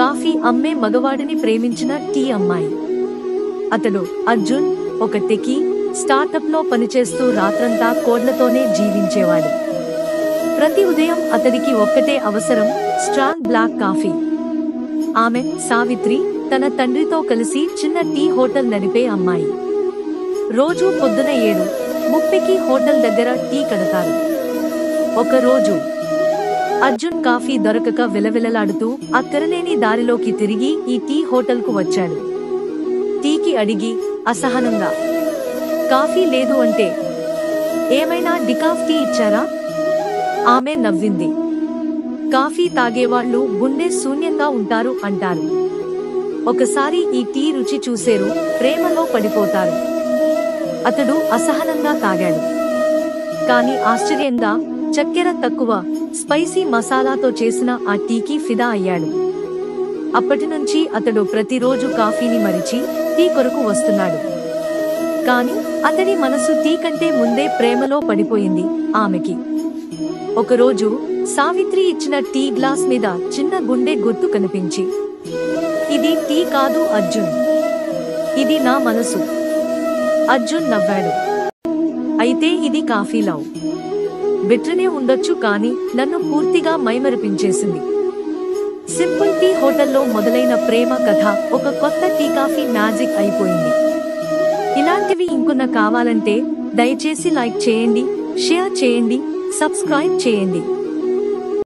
Coffee అమ్మే మగవాడిని ప్రేమించిన tea అమ్మాయి. అతడు అర్జున్ ఒక టెకీ స్టార్టప్ లో పనిచేస్తూ రాత్రంతా కోడ్లతోనే జీవించేవాడు. ప్రతి ఉదయం అతడికి ఒక్కటే అవసరం, స్ట్రాంగ్ బ్లాక్ కాఫీ. ఆమె సావిత్రి తన తండ్రితో కలిసి చిన్న టీ హోటల్ నడిపే అమ్మాయి. రోజూ పొద్దున 7:30కి హోటల్ దగ్గర టీ కడతారు. ఒకరోజు అర్జున్ కాఫీ దొరకక విలవిలలాడుతూ అక్కరలేని దారిలోకి తిరిగి ఈ టీ హోటల్కు వచ్చాడు. టీకి అడిగి అసహనంగా, కాఫీ లేదు అంటే, ఏమైనా డికాఫ్ టీ ఇచ్చారా? ఆమె నవ్వింది. కాఫీ తాగేవాళ్లు గుండె శూన్యంగా ఉంటారు అంటారు. ఒకసారి ఈ టీ రుచి చూసేరు, ప్రేమలో పడిపోతారు. అతడు అసహనంగా తాగాడు. కాని ఆశ్చర్యంగా చక్కెర తక్కువ, స్పైసీ మసాలాతో చేసిన ఆ టీకి ఫిదా అయ్యాడు. అప్పటినుంచి అతడు ప్రతిరోజు కాఫీని మరిచి టీ కొరకు వస్తున్నాడు. కాని అతడి మనసు టీ కంటే ముందే ప్రేమలో పడిపోయింది ఆమెకి. ఒకరోజు సావిత్రి ఇచ్చిన టీ గ్లాస్ మీద చిన్న గుండె గుర్తు కనిపించి, ఇది టీ కాదు అర్జున్, ఇది నా మనసు. అర్జున్ నవ్వాడు. అయితే ఇది కాఫీ లవ్. బెటర్నే ఉండొచ్చు కానీ నన్ను పూర్తిగా మైమరిపించేసింది. సింపుల్ టీ హోటల్లో మొదలైన ప్రేమ కథ ఒక కొత్త టీ కాఫీ మ్యాజిక్ అయిపోయింది. ఇలాంటివి ఇంకొన్న కావాలంటే దయచేసి లైక్ చేయండి, షేర్ చేయండి, సబ్స్క్రైబ్ చేయండి.